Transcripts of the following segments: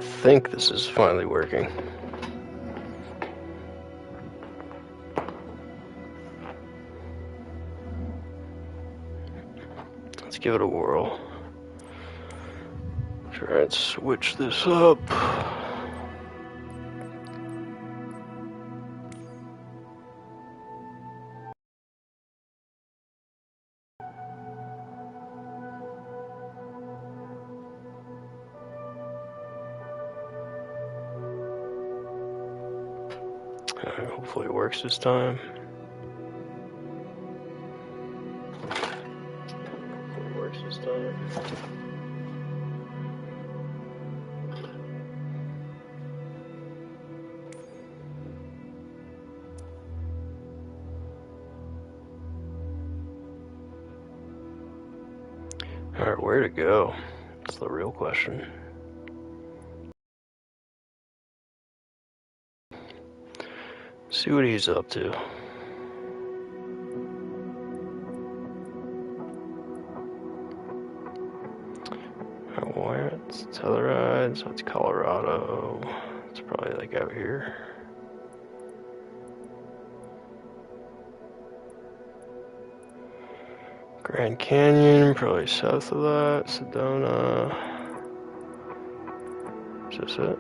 think this is finally working. Let's give it a whirl. Try and switch this up. Alright, hopefully it works this time. Alright, where to go? That's the real question. See what he's up to. Where it's Telluride, so it's Colorado. It's probably like out here. Grand Canyon, probably south of that. Sedona. Is this it?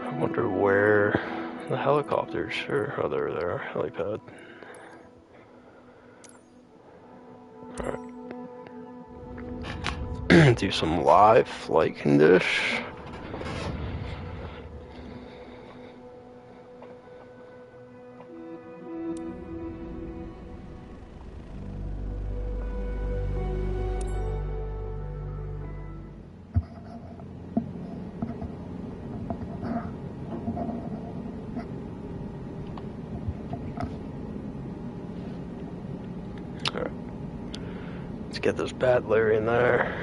I wonder where the helicopters are. Oh, they're there. Helipad. Alright. Do some live flight condition. Get this bad Larry in there.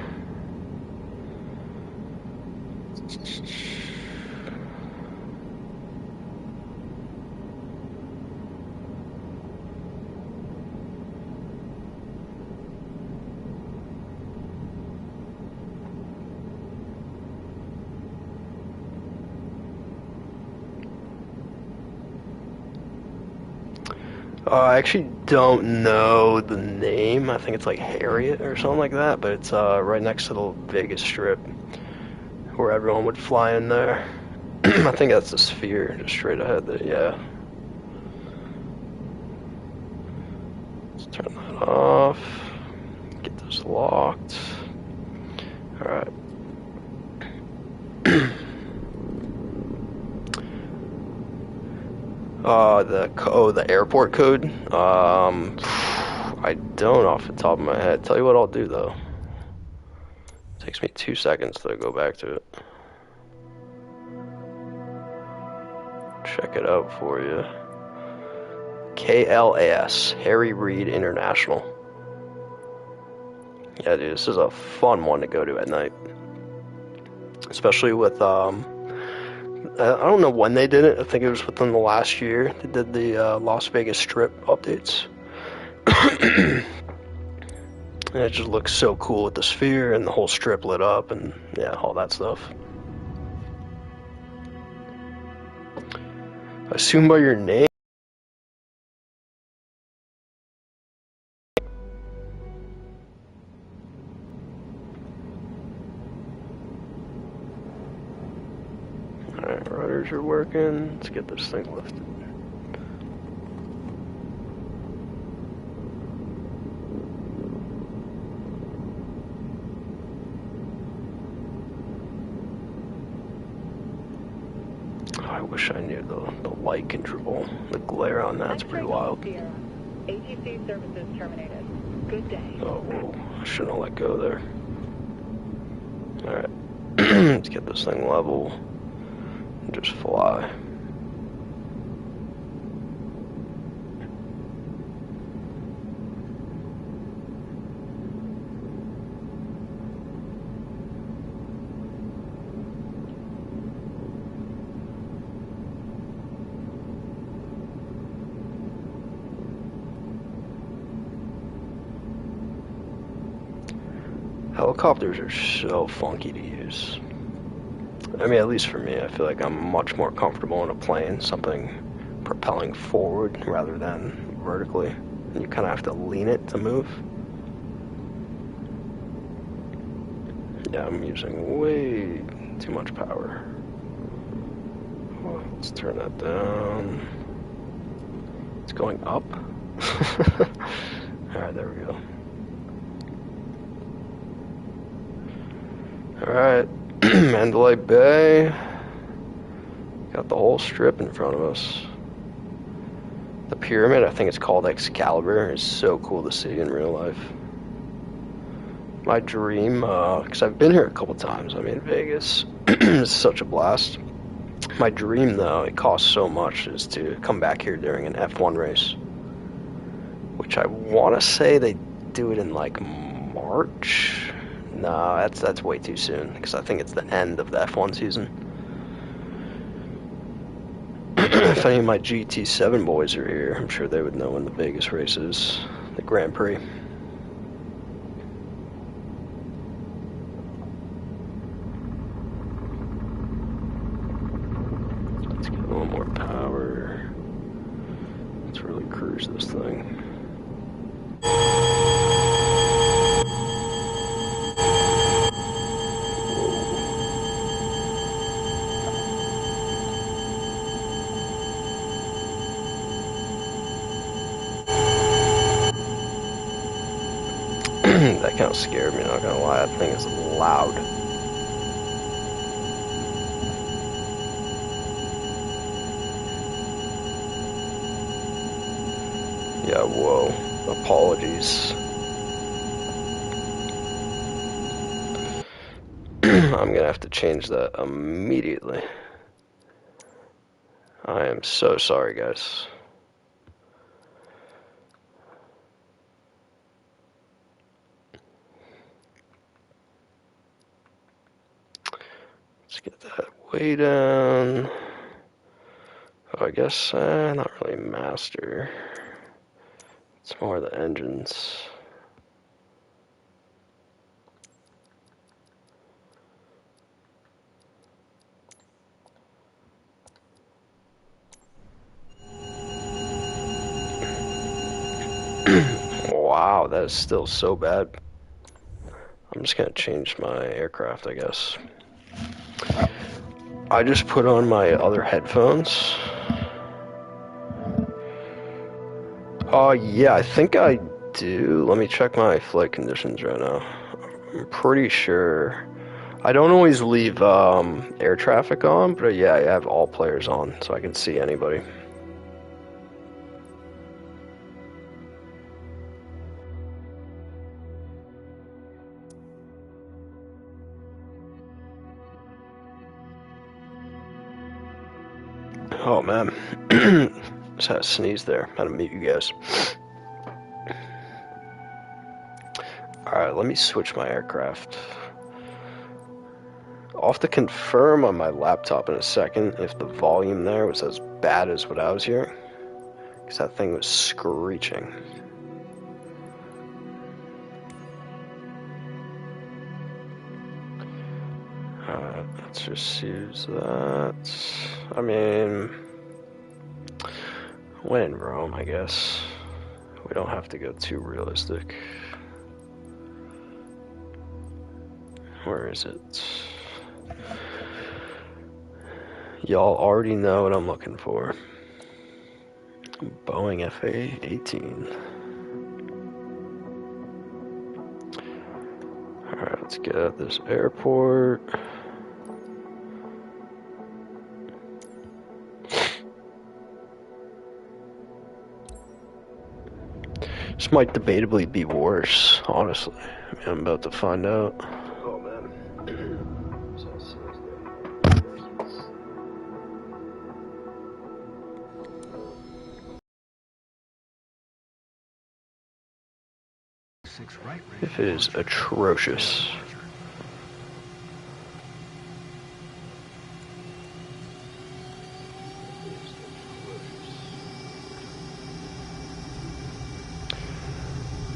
I actually don't know the name. I think it's like Harriet or something like that, but it's right next to the Vegas Strip where everyone would fly in there. I think that's the Sphere, just straight ahead there, yeah. Let's turn that off. Get this locked. Alright. The airport code. I don't off the top of my head. Tell you what I'll do though. It takes me 2 seconds to go back to it. Check it out for you. KLAS, Harry Reid International. Yeah, dude, this is a fun one to go to at night. Especially with I don't know when they did it. I think it was within the last year. They did the Las Vegas Strip updates. And it just looks so cool with the Sphere and the whole Strip lit up and yeah, all that stuff. I assume by your name. Alright, rudders are working. Let's get this thing lifted. I wish I knew the light control. The glare on that's pretty wild. ATC services terminated. Good day. Oh, whoa. I shouldn't have let go there. Alright. Let's get this thing level. And just fly. Helicopters are so funky to use. I mean, at least for me, I feel like I'm much more comfortable in a plane, something propelling forward rather than vertically. And you kind of have to lean it to move. Yeah, I'm using way too much power. Well, let's turn that down. It's going up. Alright, there we go. Alright, Mandalay Bay. Got the whole strip in front of us. The pyramid, I think it's called Excalibur, is so cool to see in real life. My dream, because I've been here a couple times, I mean, Vegas is such a blast. My dream, though, it costs so much, is to come back here during an F1 race. Which I want to say they do it in, like, March? No, that's way too soon, because I think it's the end of the F1 season. If any of my GT7 boys are here, I'm sure they would know when the Vegas race is, the Grand Prix. Let's get a little more power. Let's really cruise this thing. That kind of scared me, not gonna lie. That thing is loud. Yeah, whoa. Apologies. I'm gonna have to change that immediately. I am so sorry, guys. Let's get that way down. Oh, I guess not really master. It's more the engines. Wow, that is still so bad. I'm just gonna change my aircraft, I guess. I just put on my other headphones. Oh, yeah, I think I do. Let me check my flight conditions right now. I'm pretty sure. I don't always leave air traffic on, but yeah, I have all players on, so I can see anybody. Oh, man. Just had a sneeze there. Had to mute you guys. Alright, let me switch my aircraft. I'll have to confirm on my laptop in a second if the volume there was as bad as what I was hearing. Because that thing was screeching. Alright, let's just use that. I mean, when in Rome, I guess. We don't have to go too realistic. Where is it? Y'all already know what I'm looking for. Boeing FA-18. Alright, let's get out this airport. This might debatably be worse, honestly. I mean, I'm about to find out. Oh man. If it is atrocious.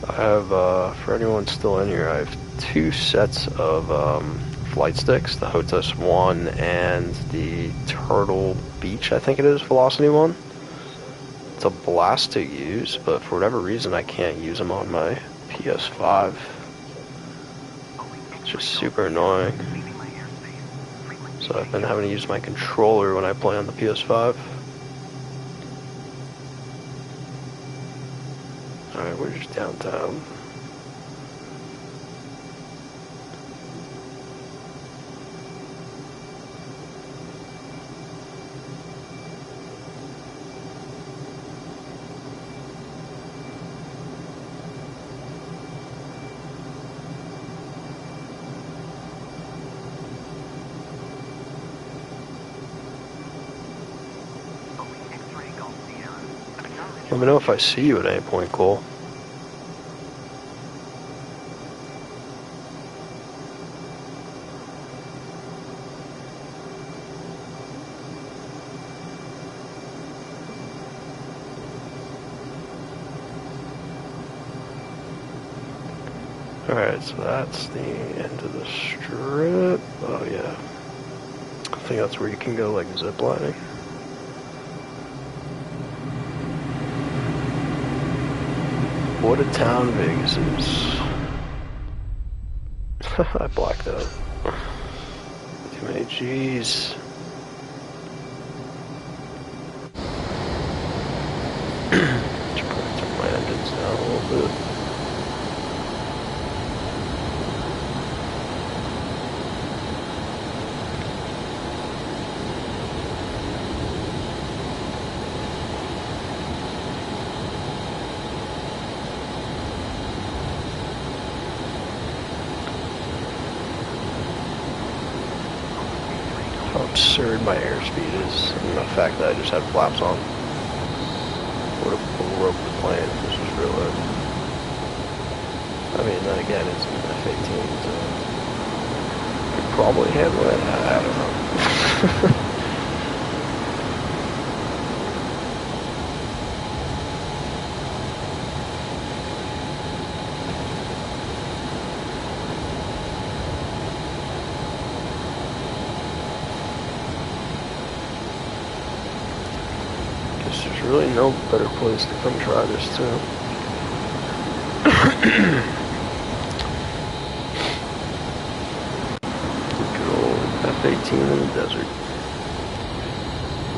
I have, for anyone still in here, I have 2 sets of flight sticks, the Hotus 1 and the Turtle Beach, I think it is, Velocity 1. It's a blast to use, but for whatever reason I can't use them on my PS5. It's just super annoying. So I've been having to use my controller when I play on the PS5. Alright, we're just downtown. Let me know if I see you at any point, Cole. Alright, so that's the end of the strip. Oh yeah. I think that's where you can go like ziplining. What a town Vegas is. I blacked out. Too many G's. Should probably turn my engines down a little bit. How absurd my airspeed is, and the fact that I just had flaps on. Would have broke the plane if this was real life. I mean, then again, it's an F-18, so could probably handle it. I don't know. There's really no better place to come try this too. Good old F-18 in the desert.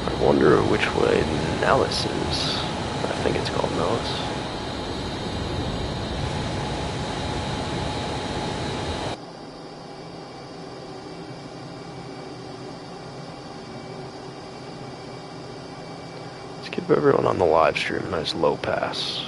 I wonder which way Nellis is. I think it's called Nellis. Give everyone on the live stream a nice low pass.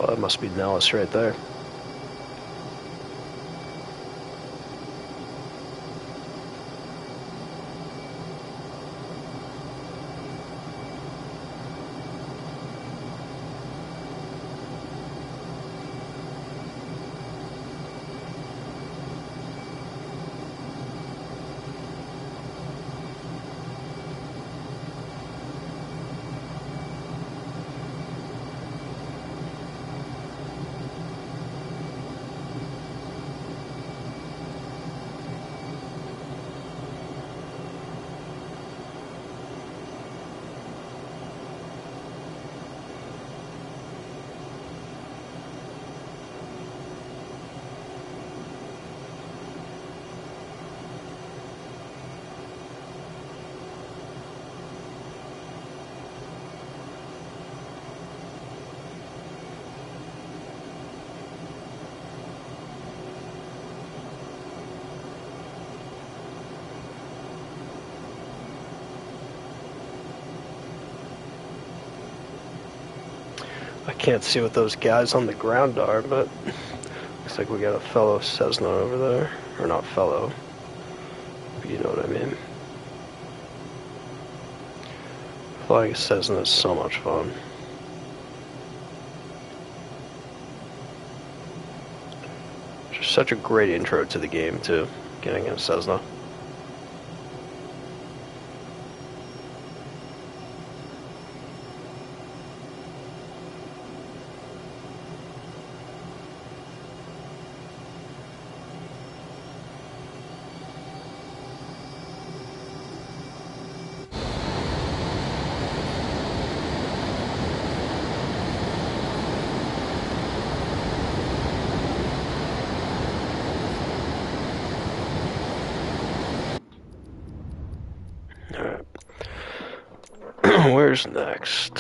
Oh, that must be Nellis right there. I can't see what those guys on the ground are, but looks like we got a fellow Cessna over there. Or not fellow, but you know what I mean. Flying a Cessna is so much fun. Just such a great intro to the game, too, getting a Cessna. Alright. Where's next?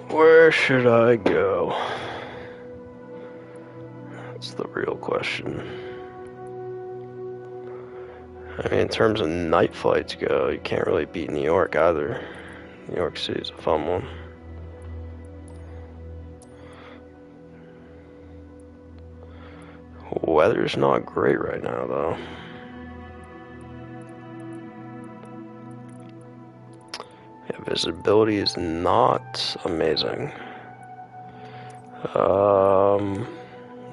Where should I go? That's the real question. I mean, in terms of night flights go, you can't really beat New York either. New York City's a fun one. Weather's not great right now, though. Yeah, visibility is not amazing.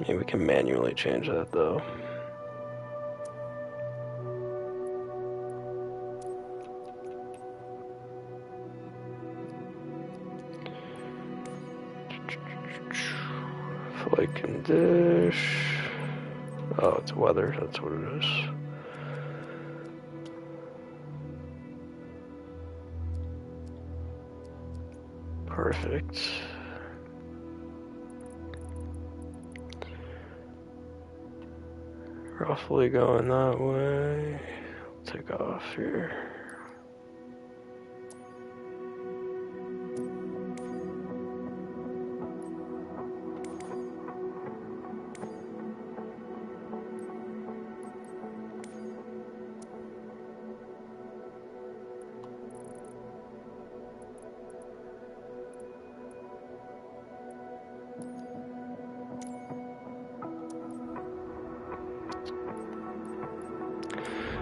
Maybe we can manually change that, though. Flight condition. Oh, it's weather. That's what it is. Perfect. Roughly going that way. Take off here.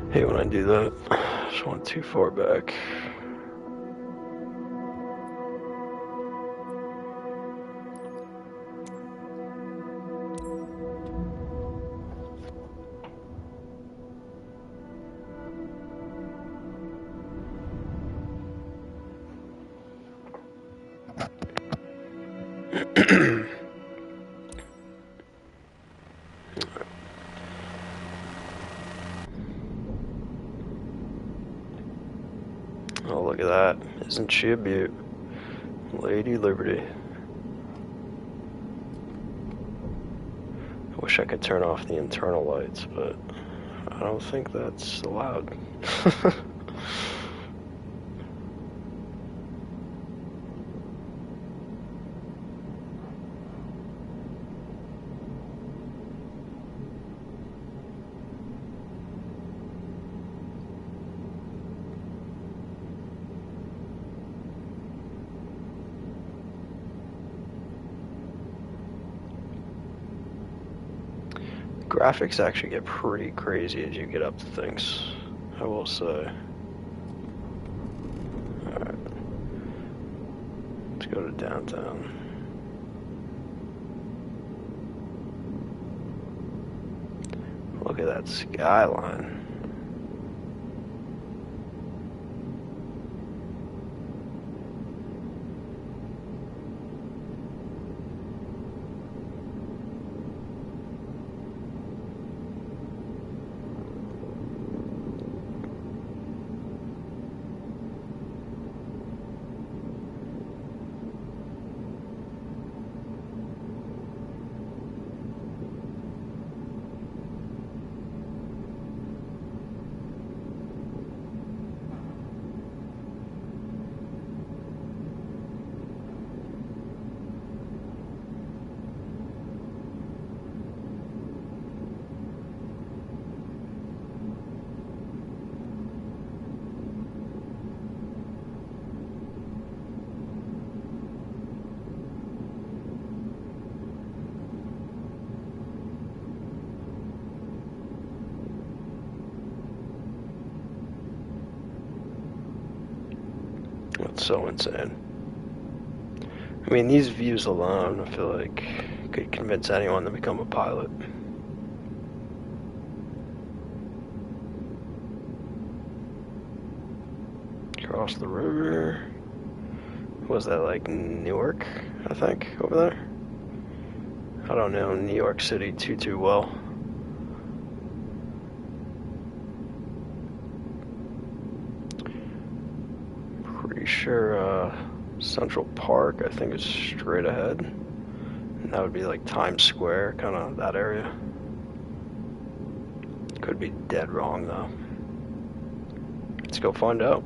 Hey, when I do that, I just went too far back. Oh, look at that. Isn't she a beaut? Lady Liberty. I wish I could turn off the internal lights, but I don't think that's allowed. Graphics actually get pretty crazy as you get up to things, I will say. Alright. Let's go to downtown. Look at that skyline. That's so insane. I mean, these views alone, I feel like, could convince anyone to become a pilot. Across the river. Was that like Newark, I think, over there? I don't know New York City too well. Pretty sure Central Park, I think, is straight ahead. And that would be like Times Square, kind of that area. Could be dead wrong though. Let's go find out.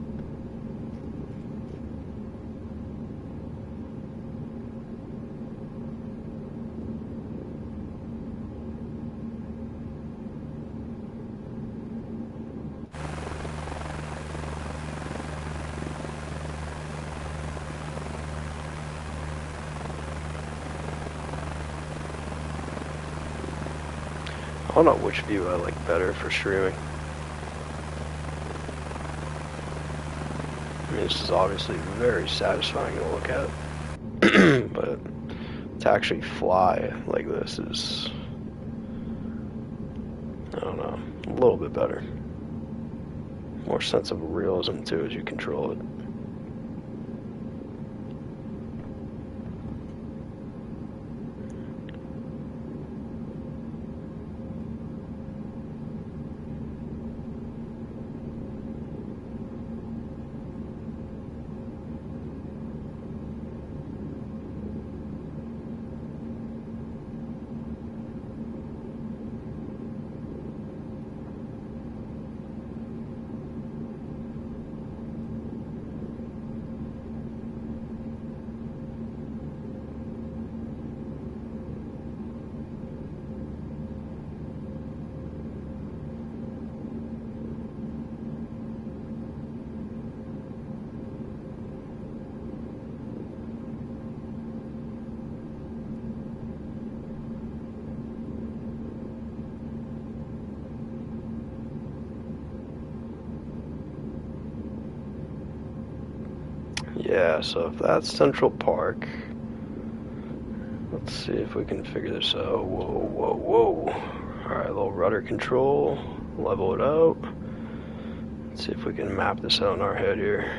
I don't know which view I like better for streaming. I mean, this is obviously very satisfying to look at, but to actually fly like this is, I don't know, a little bit better. More sense of realism too as you control it. Yeah, so if that's Central Park, let's see if we can figure this out. Whoa. Alright, a little rudder control, level it out. Let's see if we can map this out in our head here.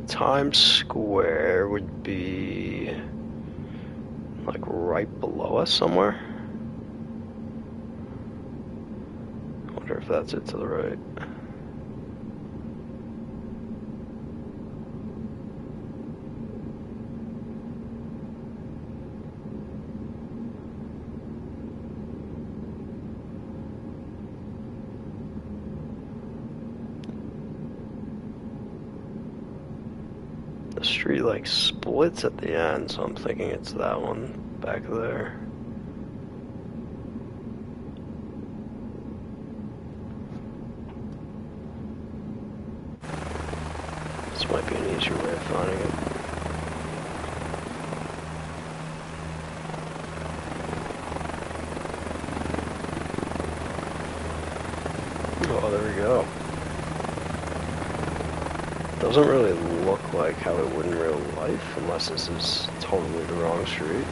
Times Square would be like right below us somewhere. I wonder if that's it to the right. The street like splits at the end, so I'm thinking it's that one back there. This might be an easier way of finding it. Oh, there we go. Doesn't really look like how it would in real life, unless this is totally the wrong street.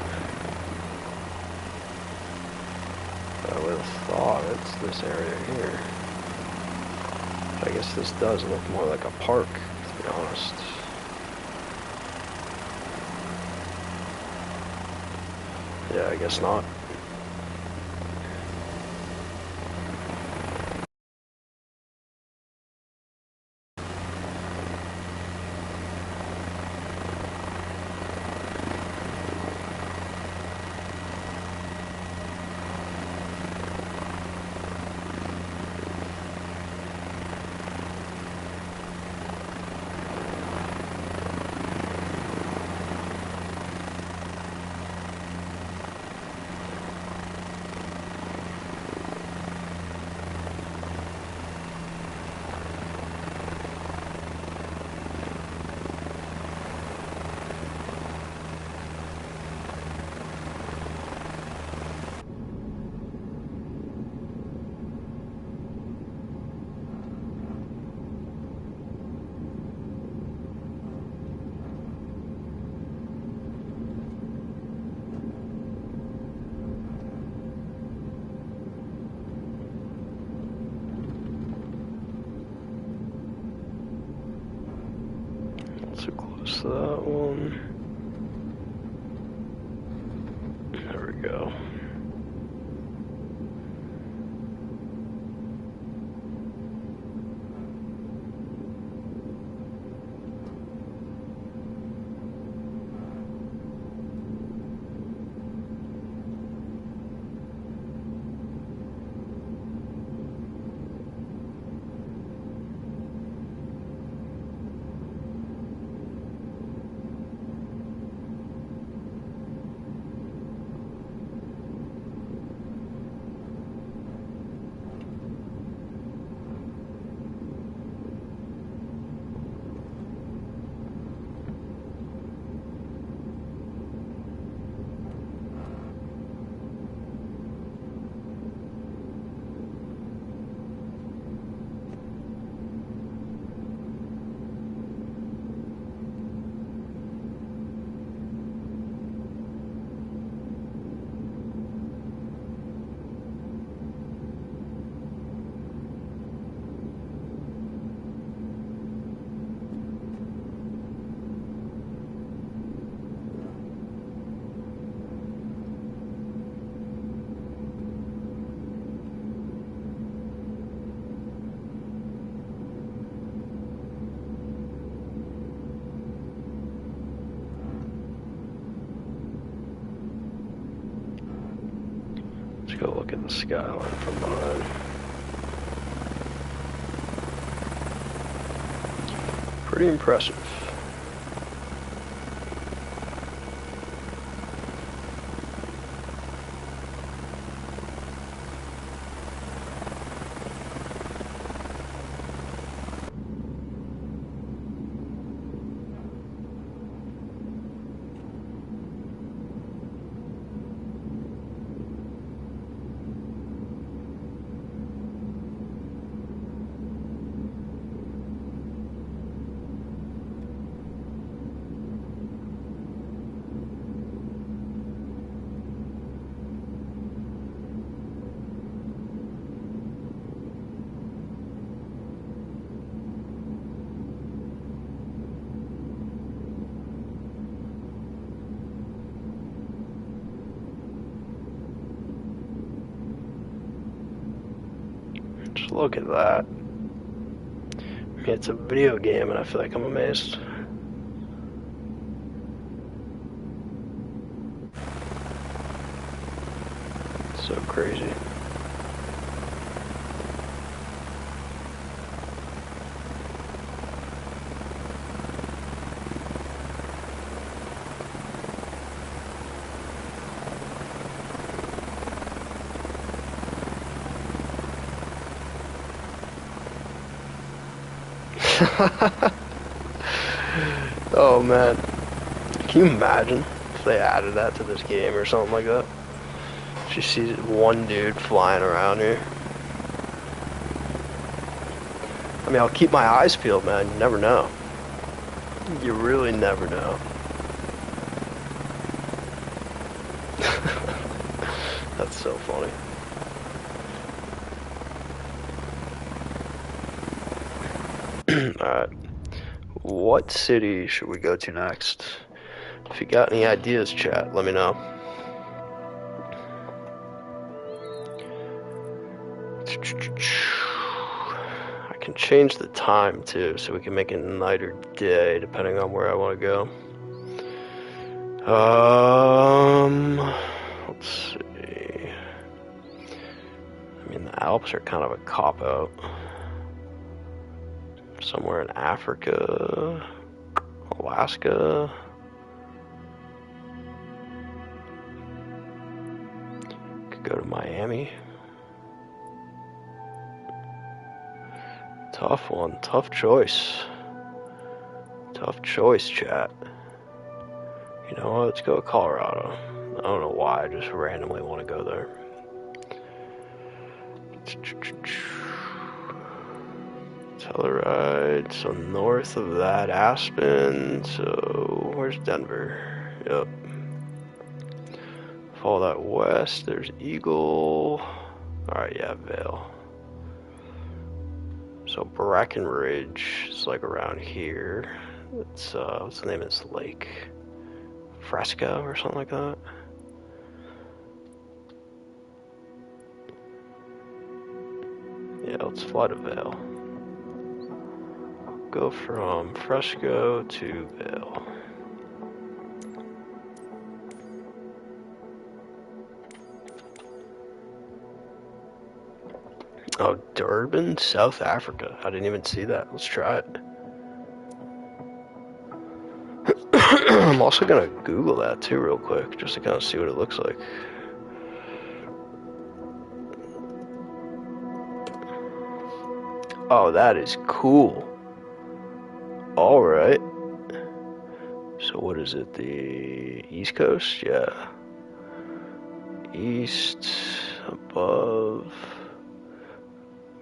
I would have thought it's this area here. I guess this does look more like a park, to be honest. Yeah, I guess not. What's that one? There we go. Let's go look at the skyline from behind. Pretty impressive. Just look at that. I mean, it's a video game and I feel like I'm amazed. So crazy. Oh man, can you imagine if they added that to this game or something like that? She sees one dude flying around here. I mean, I'll keep my eyes peeled, man. You never know. You really never know. That's so funny. Alright. What city should we go to next? If you got any ideas, chat, let me know. I can change the time too, so we can make it night or day, depending on where I want to go. Let's see. I mean, the Alps are kind of a cop-out. Somewhere in Africa, Alaska. Could go to Miami. Tough one, tough choice. Tough choice, chat. You know what, let's go to Colorado. I don't know why, I just randomly want to go there. Telluride, so north of that, Aspen, so where's Denver? Yep. Follow that west, there's Eagle. Alright, yeah, Vail. So Breckenridge is like around here. It's what's the name of this lake? Fresco or something like that. Yeah, let's fly to Vale. Go from Fresco to Vale. Oh, Durban, South Africa. I didn't even see that. Let's try it. I'm also gonna Google that too real quick, just to kind of see what it looks like. Oh, that is cool. Alright. So what is it, the East Coast? Yeah. East, above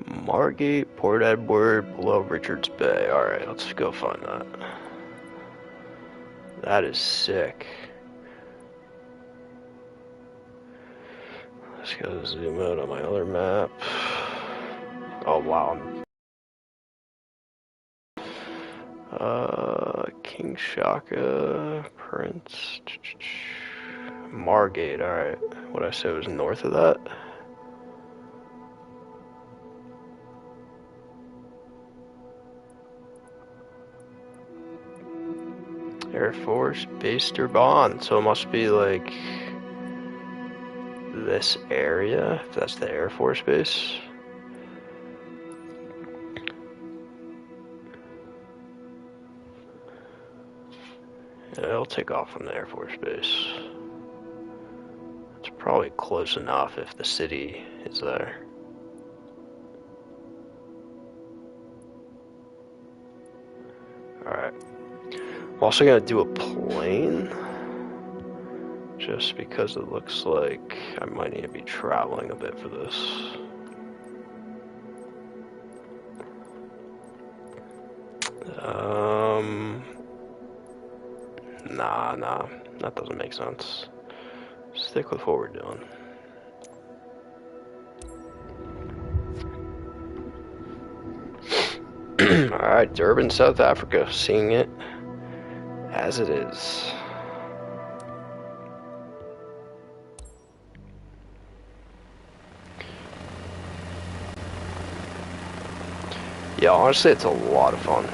Margate, Port Edward, below Richards Bay. Alright, let's go find that. That is sick. Let's go zoom out on my other map. Oh wow. King Shaka, Prince, Margate. Alright, what I said was north of that. Air Force Base Durban, so it must be like this area, if that's the Air Force Base. Yeah, I'll take off from the Air Force Base. It's probably close enough if the city is there. Alright. I'm also gonna do a plane, just because it looks like I might need to be traveling a bit for this. Nah, that doesn't make sense. Stick with what we're doing. Alright, Durban, South Africa, seeing it as it is. Yeah, honestly, it's a lot of fun.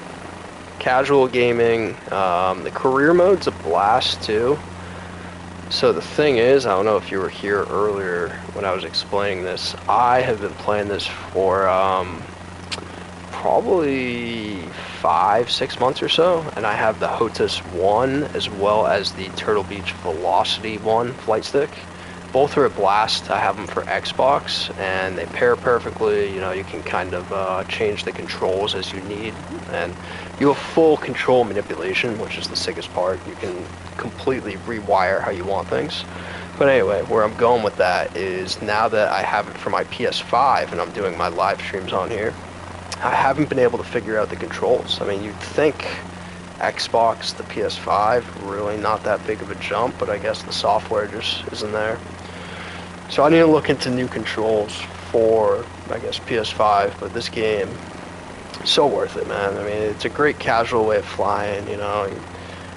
Casual gaming, the career mode's a blast too. So the thing is, I don't know if you were here earlier when I was explaining this, I have been playing this for probably 5-6 months or so, and I have the HOTAS 1 as well as the Turtle Beach Velocity 1 flight stick. Both are a blast. I have them for Xbox, and they pair perfectly. You know, you can kind of change the controls as you need, and you have full control manipulation, which is the sickest part. You can completely rewire how you want things. But anyway, where I'm going with that is now that I have it for my PS5 and I'm doing my live streams on here, I haven't been able to figure out the controls. I mean, you'd think Xbox to PS5, really not that big of a jump, but I guess the software just isn't there. So I need to look into new controls for, I guess, PS5, but this game, so worth it, man. I mean, it's a great casual way of flying, you know. You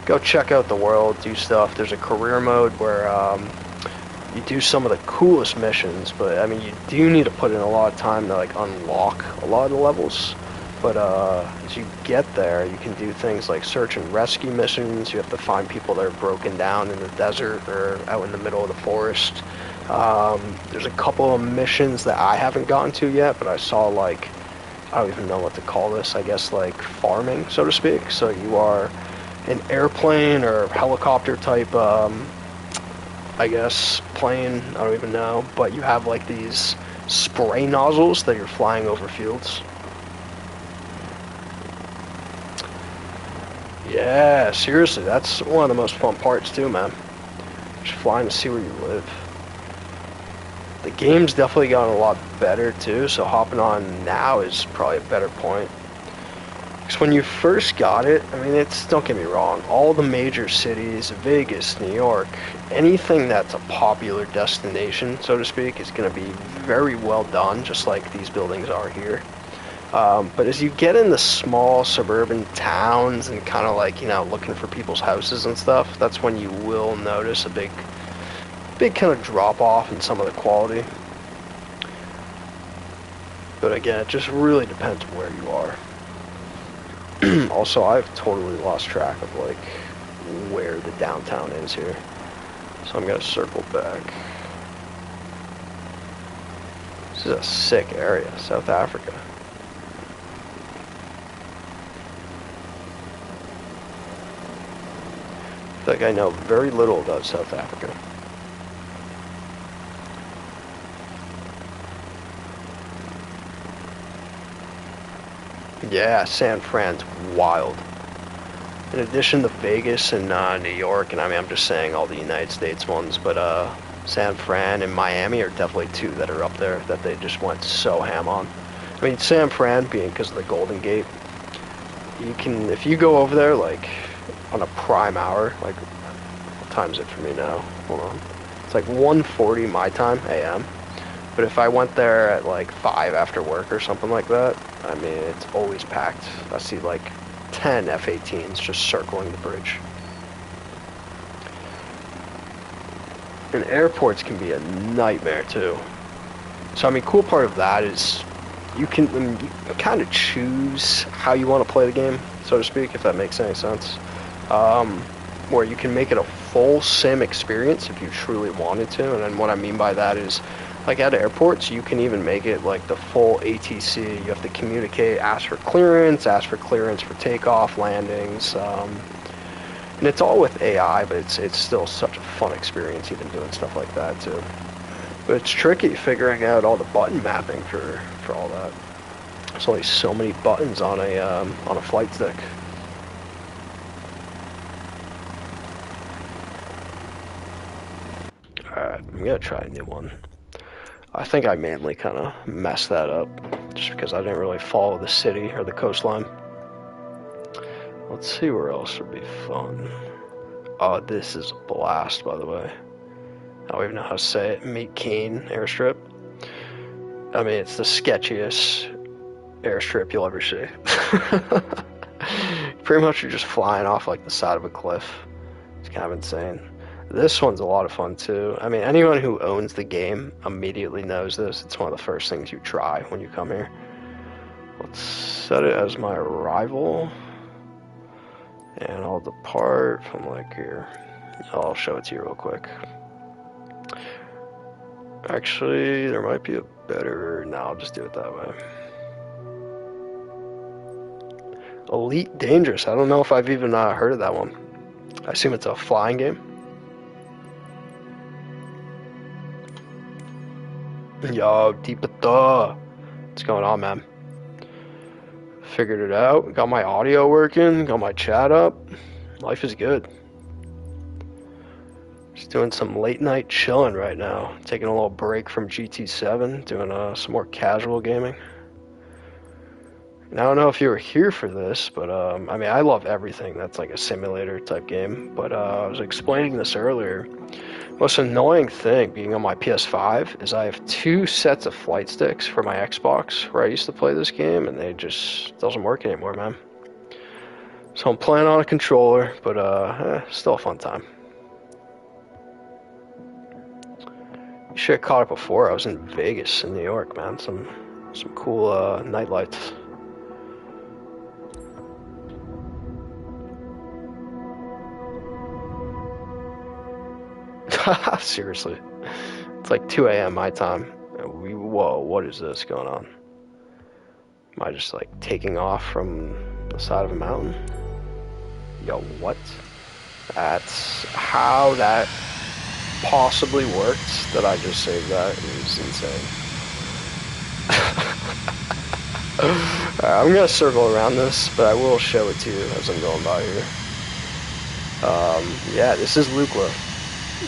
go check out the world, do stuff. There's a career mode where you do some of the coolest missions, but I mean, you do need to put in a lot of time to like unlock a lot of the levels. But as you get there, you can do things like search and rescue missions. You have to find people that are broken down in the desert or out in the middle of the forest. There's a couple of missions that I haven't gotten to yet, but I saw like, I don't even know what to call this, I guess like farming, so to speak. So you are an airplane or helicopter type, I guess, plane, I don't even know, but you have like these spray nozzles that you're flying over fields. Yeah, seriously, that's one of the most fun parts too, man. Just flying to see where you live. The game's definitely gotten a lot better too, so hopping on now is probably a better point. Because when you first got it, I mean, don't get me wrong, all the major cities, Vegas, New York, anything that's a popular destination, so to speak, is going to be very well done, just like these buildings are here. But as you get into small suburban towns and kind of like, looking for people's houses and stuff, that's when you will notice a big kind of drop off in some of the quality. But again, it just really depends where you are. Also, I've totally lost track of like where the downtown is here. So I'm gonna circle back. This is a sick area, South Africa. I feel like I know very little about South Africa. Yeah, San Fran's wild. In addition to Vegas and New York, and I mean, I'm just saying all the United States ones, but San Fran and Miami are definitely two that are up there that they just went so ham on. I mean, San Fran being because of the Golden Gate, you can, if you go over there like on a prime hour, like what time is it for me now? Hold on. It's like 1:40 my time, AM. But if I went there at like 5 after work or something like that, I mean, it's always packed. I see like 10 F-18s just circling the bridge. And airports can be a nightmare too. So I mean, cool part of that is you can kind of choose how you want to play the game, so to speak, if that makes any sense. Where you can make it a full sim experience if you truly wanted to. And then what I mean by that is, like at airports, you can even make it like the full ATC. You have to communicate, ask for clearance for takeoff, landings, and it's all with AI, but it's still such a fun experience even doing stuff like that too. But it's tricky figuring out all the button mapping for all that. There's only so many buttons on a flight stick. Alright, I'm gonna try a new one. I think I mainly kind of messed that up just because I didn't really follow the city or the coastline. Let's see where else would be fun. Oh, this is a blast, by the way. I don't even know how to say it. Meet Keene airstrip. I mean, it's the sketchiest airstrip you'll ever see. Pretty much you're just flying off like the side of a cliff. It's kind of insane. This one's a lot of fun too. I mean, anyone who owns the game immediately knows this. It's one of the first things you try when you come here. Let's set it as my arrival. And I'll depart from like here. I'll show it to you real quick. Actually, there might be a better... No, I'll just do it that way. Elite Dangerous. I don't know if I've even heard of that one. I assume it's a flying game. Yo, Deepata. What's going on, man? Figured it out. Got my audio working. Got my chat up. Life is good. Just doing some late night chilling right now. Taking a little break from GT7. Doing some more casual gaming. And I don't know if you were here for this, but I mean, I love everything that's like a simulator type game. But I was explaining this earlier. Most annoying thing being on my PS5 is I have 2 sets of flight sticks for my Xbox where I used to play this game, and they just doesn't work anymore, man. So I'm playing on a controller, but still a fun time. You should have caught it before. I was in Vegas in New York, man. Some cool night lights. Seriously. It's like 2 a.m. my time. Whoa, what is this going on? Am I just like taking off from the side of a mountain? Yo, what? That's how that possibly worked that I just saved that. It was insane. Alright, I'm gonna circle around this, but I will show it to you as I'm going by here. Yeah, this is Lukla.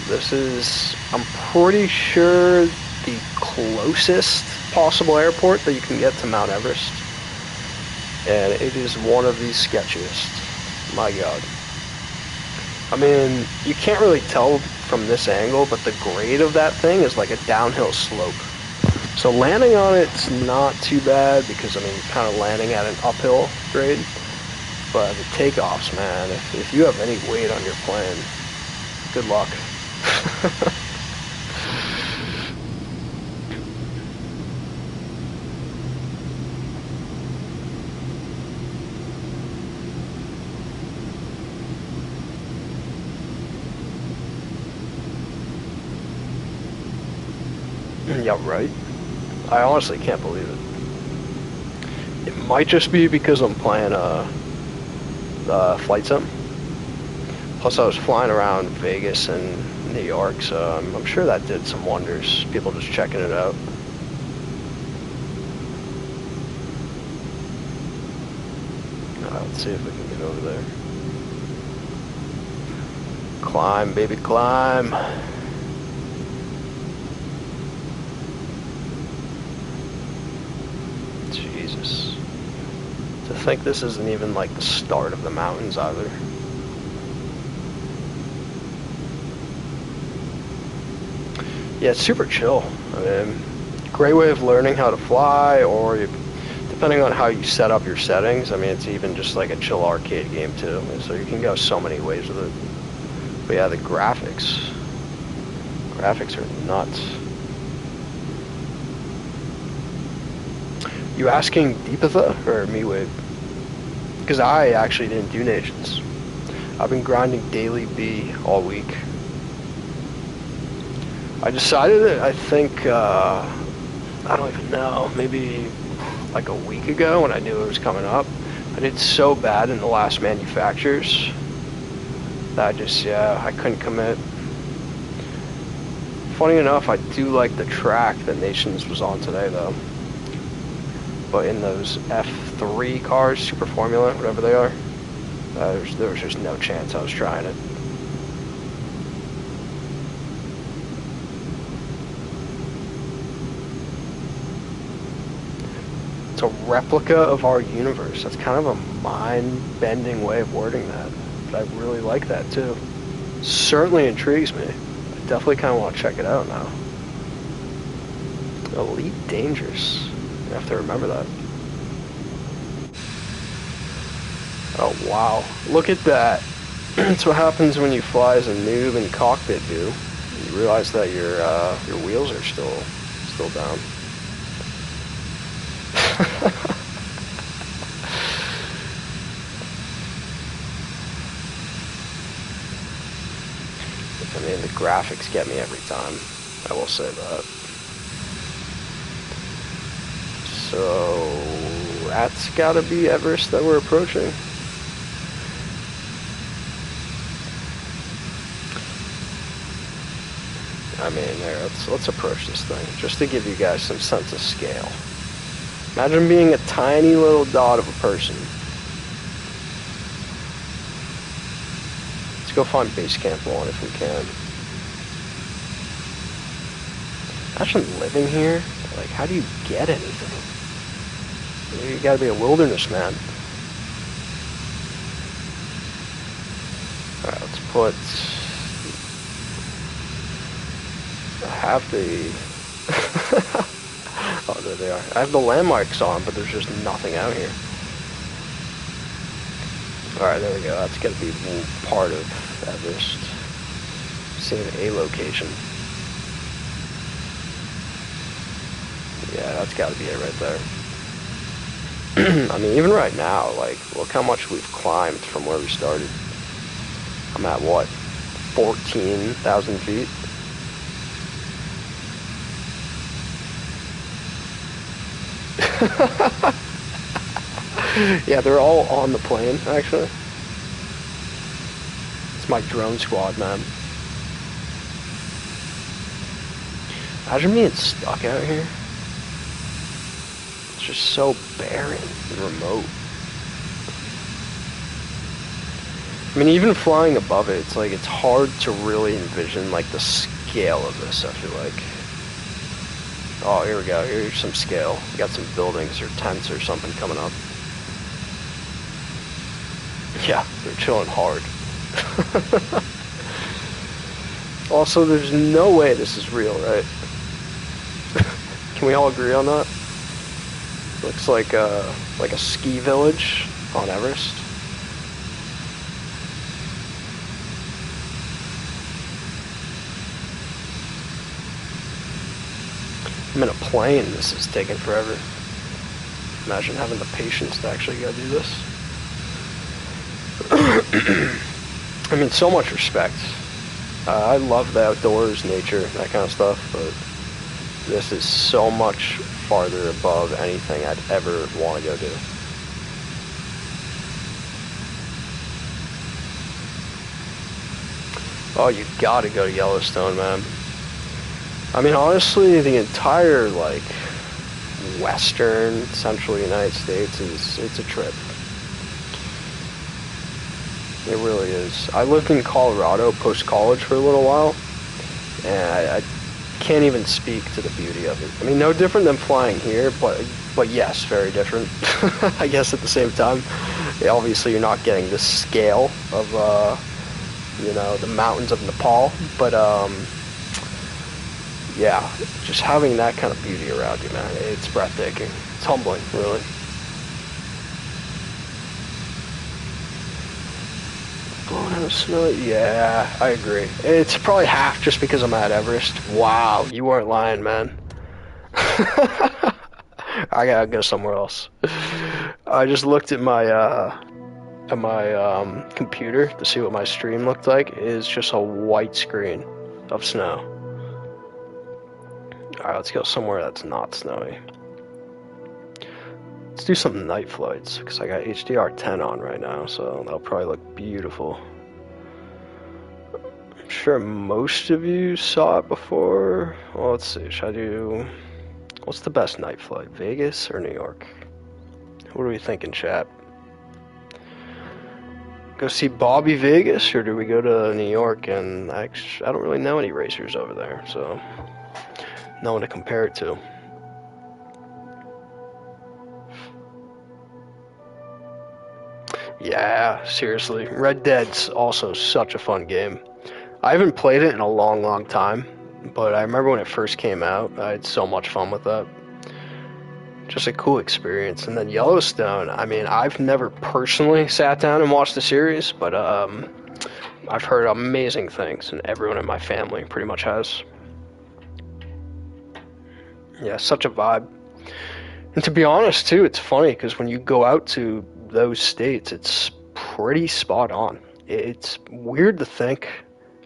This is, I'm pretty sure, the closest possible airport that you can get to Mount Everest. And it is one of the sketchiest. My God. I mean, you can't really tell from this angle, but the grade of that thing is like a downhill slope. So landing on it's not too bad because, I mean, you're kind of landing at an uphill grade. But the takeoffs, man, if you have any weight on your plane, good luck. Yeah, right. I honestly can't believe it. It might just be because I'm playing flight sim. Plus, I was flying around Vegas and New York, so I'm sure that did some wonders. People just checking it out. Let's see if we can get over there. Climb, baby, climb. Jesus. To think this isn't even like the start of the mountains either. Yeah, it's super chill. I mean, great way of learning how to fly, or depending on how you set up your settings, I mean, it's even just like a chill arcade game too. So you can go so many ways with it. But yeah, the graphics are nuts. You asking Deepatha or me, Wade? Because I actually didn't do Nations. I've been grinding daily B all week. I decided it, I think, I don't even know, maybe like a week ago when I knew it was coming up. I did so bad in the last manufacturers that I just, I couldn't commit. Funny enough, I do like the track that Nations was on today though. But in those F3 cars, Super Formula, whatever they are, there was just no chance I was trying it. It's a replica of our universe. That's kind of a mind-bending way of wording that. But I really like that too. Certainly intrigues me. I definitely kind of want to check it out now. Elite Dangerous. You have to remember that. Oh wow, look at that. That's what happens when you fly as a noob in cockpit view. You realize that your wheels are still down. I mean, the graphics get me every time. I will say that. So that's gotta be Everest that we're approaching. I mean, there. Let's approach this thing just to give you guys some sense of scale. Imagine being a tiny little dot of a person. Let's go find base camp 1 if we can. Imagine living here. Like, how do you get anything? You gotta be a wilderness man. Alright, let's put... I have the... Oh, there they are. I have the landmarks on, but there's just nothing out here. Alright, there we go. That's gotta be part of Everest. Seeing a location. Yeah, that's gotta be it right there. I mean, even right now, like, look how much we've climbed from where we started. I'm at, what, 14,000 feet? Yeah, they're all on the plane, actually. It's my drone squad, man. Imagine being stuck out here. It's just so barren and remote. I mean, even flying above it, it's like, it's hard to really envision, like, the scale of this, I feel like. Oh, here we go. Here's some scale. We got some buildings or tents or something coming up. Yeah, they're chilling hard. Also, there's no way this is real, right? Can we all agree on that? Looks like a ski village on Everest. I'm in a plane. This is taking forever. Imagine having the patience to actually go do this. I mean, so much respect. I love the outdoors, nature, that kind of stuff, but this is so much farther above anything I'd ever want to go do. Oh, you gotta go to Yellowstone, man. I mean, honestly, the entire, like, western, central United States it's a trip. It really is. I lived in Colorado post-college for a little while, and I can't even speak to the beauty of it. I mean, no different than flying here, but yes, very different. I guess at the same time, obviously you're not getting the scale of the mountains of Nepal, but yeah, just having that kind of beauty around you, man, it's breathtaking. It's humbling, really. Blowing out of snow? Yeah, I agree. It's probably half just because I'm at Everest. Wow, you weren't lying, man. I gotta go somewhere else. I just looked at my computer to see what my stream looked like. It is just a white screen of snow. Alright, let's go somewhere that's not snowy. Let's do some night flights, because I got HDR10 on right now, so that'll probably look beautiful. I'm sure most of you saw it before. Well, let's see, should I do... What's the best night flight, Vegas or New York? What are we thinking, chat? Go see Bobby Vegas, or do we go to New York? And I don't really know any racers over there, so no one to compare it to. Yeah, seriously. Red Dead's also such a fun game. I haven't played it in a long, long time, but I remember when it first came out, I had so much fun with that. Just a cool experience. And then Yellowstone, I mean, I've never personally sat down and watched the series, but I've heard amazing things, and everyone in my family pretty much has. Yeah, such a vibe. And to be honest, too, it's funny, because when you go out to those states, it's pretty spot on. It's weird to think.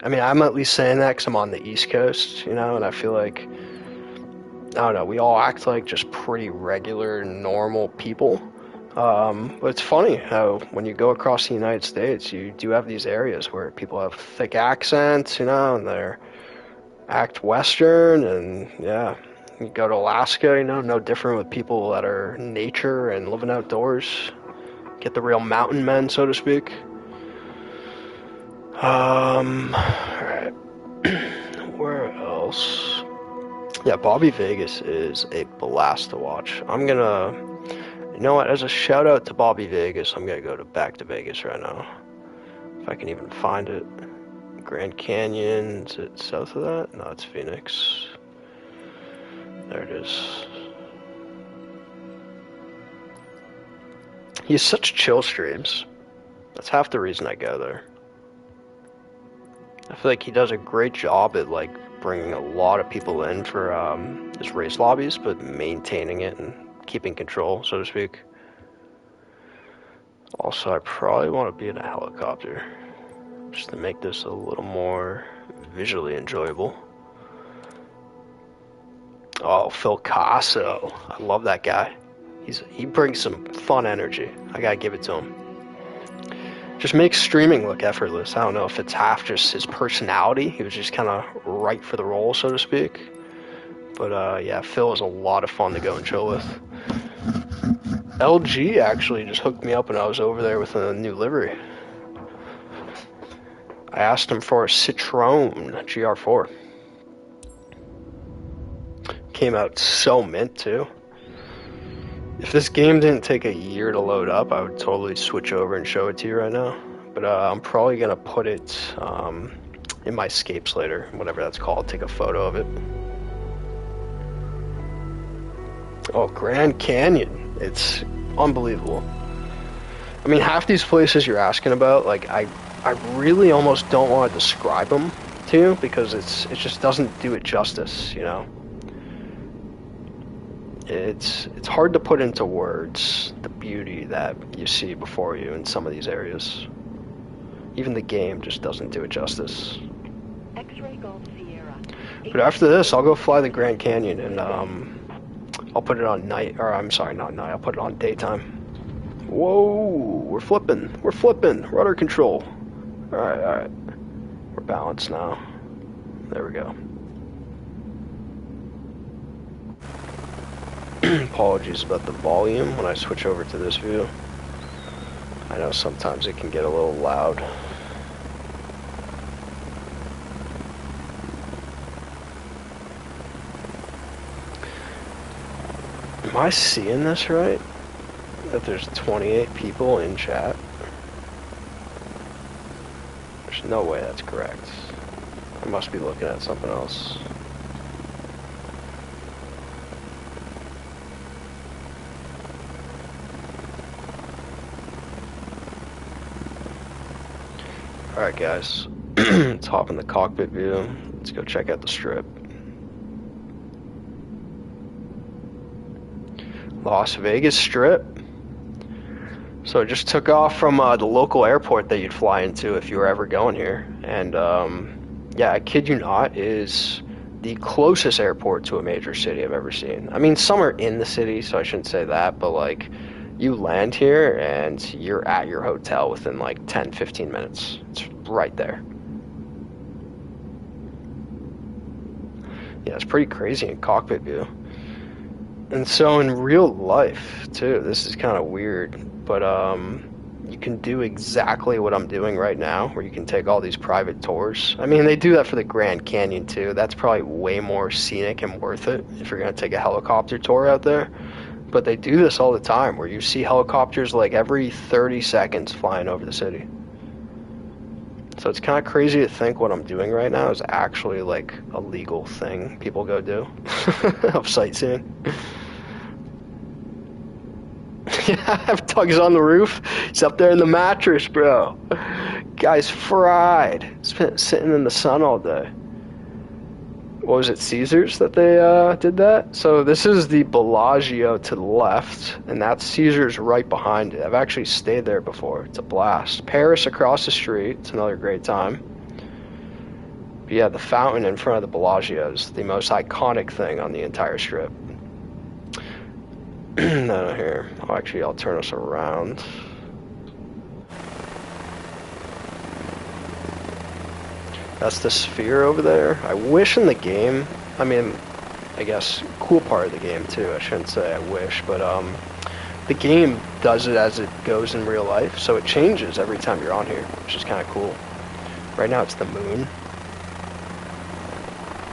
I mean, I'm at least saying that because I'm on the East Coast, and I feel like, I don't know, we all act like just pretty regular, normal people. But it's funny how when you go across the United States, you do have these areas where people have thick accents, and they act Western, and yeah. You go to Alaska, no different with people that are nature and living outdoors. Get the real mountain men, so to speak. Alright. Where else? Yeah, Bobby Vegas is a blast to watch. I'm gonna... You know what? As a shout out to Bobby Vegas, I'm gonna go back to Vegas right now. If I can even find it. Grand Canyon, is it south of that? No, it's Phoenix. There it is. He has such chill streams. That's half the reason I go there. I feel like he does a great job at like bringing a lot of people in for his race lobbies, but maintaining it and keeping control, so to speak. Also, I probably want to be in a helicopter just to make this a little more visually enjoyable. Oh, Phil Casso. I love that guy. He brings some fun energy. I gotta give it to him. Just makes streaming look effortless. I don't know if it's half just his personality. He was just kind of right for the role, so to speak. But yeah, Phil is a lot of fun to go and chill with. LG actually just hooked me up when I was over there with a new livery. I asked him for a Citroen GR4. Came out so mint too. If this game didn't take a year to load up, I would totally switch over and show it to you right now. But I'm probably gonna put it in my escapes later, whatever that's called. Take a photo of it. Oh, Grand Canyon. It's unbelievable. I mean, half these places you're asking about, like, I really almost don't want to describe them to you because it just doesn't do it justice, you know? It's hard to put into words the beauty that you see before you in some of these areas. Even the game just doesn't do it justice. X-ray Golf Sierra. But after this, I'll go fly the Grand Canyon and I'll put it on night, or I'm sorry, not night, I'll put it on daytime. Whoa, we're flipping, rudder control. Alright, we're balanced now. There we go. Apologies about the volume when I switch over to this view. I know sometimes it can get a little loud. Am I seeing this right? That there's 28 people in chat? There's no way that's correct. I must be looking at something else. Alright guys, let's hop in the cockpit view. Let's go check out the strip. Las Vegas Strip. So I just took off from the local airport that you'd fly into if you were ever going here. And yeah, I kid you not, is the closest airport to a major city I've ever seen. I mean, some are in the city, so I shouldn't say that, but like, you land here and you're at your hotel within like 10, 15 minutes. It's right there. Yeah, it's pretty crazy in cockpit view. And so in real life, too, this is kind of weird, but you can do exactly what I'm doing right now, where you can take all these private tours. I mean, they do that for the Grand Canyon, too. That's probably way more scenic and worth it if you're going to take a helicopter tour out there. But they do this all the time, where you see helicopters like every 30 seconds flying over the city. So it's kind of crazy to think what I'm doing right now is actually like a legal thing people go do of sightseeing. Yeah, Tug's on the roof. He's up there in the mattress, bro. Guy's fried. He's been sitting in the sun all day. What was it, Caesars that they did that? So this is the Bellagio to the left, and that's Caesars right behind it. I've actually stayed there before. It's a blast. Paris across the street. It's another great time. But yeah, the fountain in front of the Bellagio is the most iconic thing on the entire strip. No, here. Oh, actually, I'll turn us around. That's the sphere over there. I wish in the game, I mean, I guess cool part of the game too. I shouldn't say I wish, but the game does it as it goes in real life, so it changes every time you're on here, which is kind of cool. Right now it's the moon.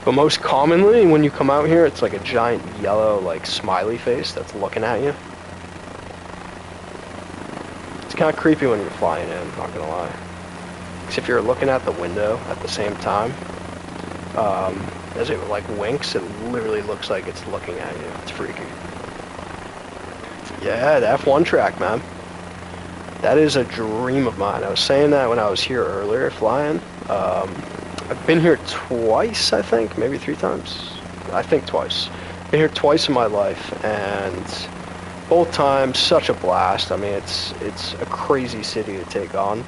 But most commonly, when you come out here, it's like a giant yellow, like, smiley face that's looking at you. It's kind of creepy when you're flying in, not gonna lie. Because if you're looking at the window at the same time, as it, like, winks, it literally looks like it's looking at you. It's freaky. Yeah, the F1 track, man. That is a dream of mine. I was saying that when I was here earlier, flying. I've been here twice, I think, maybe 3 times. I think twice. Been here twice in my life, and both times such a blast. I mean, it's a crazy city to take on.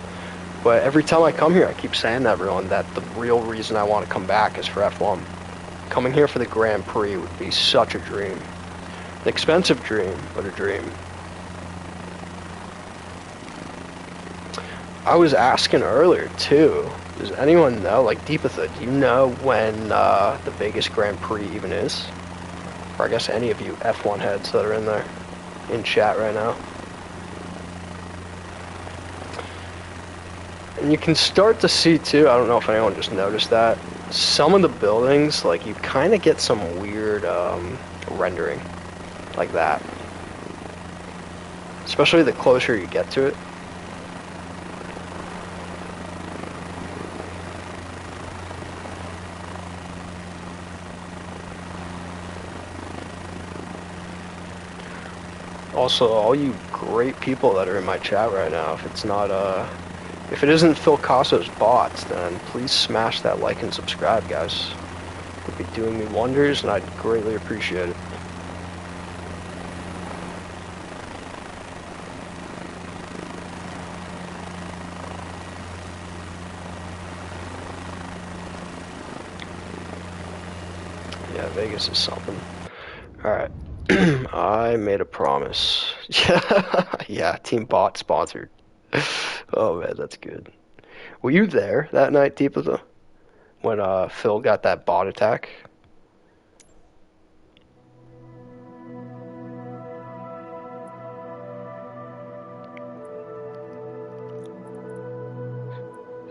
But every time I come here, I keep saying to everyone that the real reason I want to come back is for F1. Coming here for the Grand Prix would be such a dream. An expensive dream, but a dream. I was asking earlier, too. Does anyone know, like Deepatha, do you know when the Vegas Grand Prix even is? Or I guess any of you F1 heads that are in there, in chat right now. And you can start to see too, I don't know if anyone just noticed that, some of the buildings, like you kind of get some weird rendering, like that. Especially the closer you get to it. Also, all you great people that are in my chat right now, if it isn't Phil Casso's bots, then please smash that like and subscribe, guys. It would be doing me wonders, and I'd greatly appreciate it. Yeah, Vegas is something. Alright. I made a promise. Yeah, Team Bot sponsored. Oh man, that's good. Were you there that night, Deepatha? When Phil got that bot attack?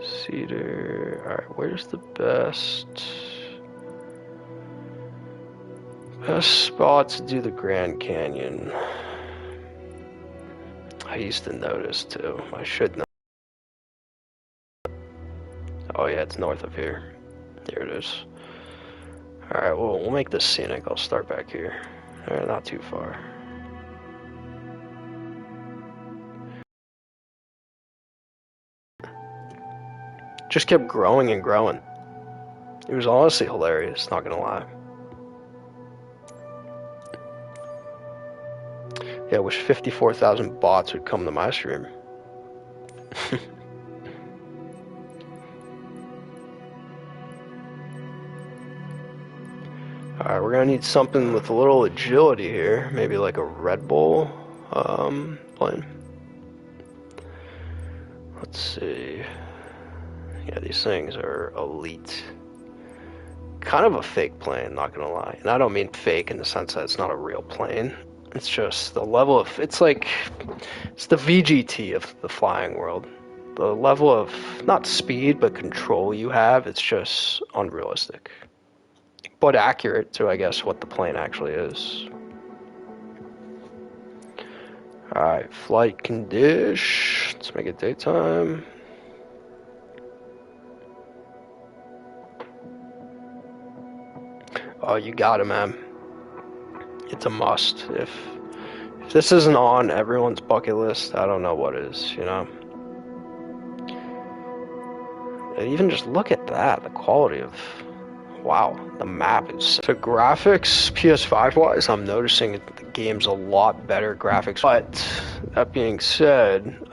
Cedar. Alright, where's the best spot to do the Grand Canyon? I used to notice too. I should know. Oh yeah, it's north of here. Here it is. Alright, well, we'll make this scenic. I'll start back here. Alright, not too far. Just kept growing and growing. It was honestly hilarious, not gonna lie. Yeah, I wish 54,000 bots would come to my stream. Alright, we're gonna need something with a little agility here. Maybe like a Red Bull plane. Let's see. Yeah, these things are elite. Kind of a fake plane, not gonna lie. And I don't mean fake in the sense that it's not a real plane. It's just the level of, it's the VGT of the flying world. The level of, not speed, but control you have, it's just unrealistic. But accurate to, I guess, what the plane actually is. Alright, flight condition. Let's make it daytime. Oh, you got it, man. It's a must. If this isn't on everyone's bucket list, I don't know what is, you know? And even just look at that, the quality of, wow, the map is... So graphics, PS5-wise, I'm noticing the game's a lot better graphics. But, that being said...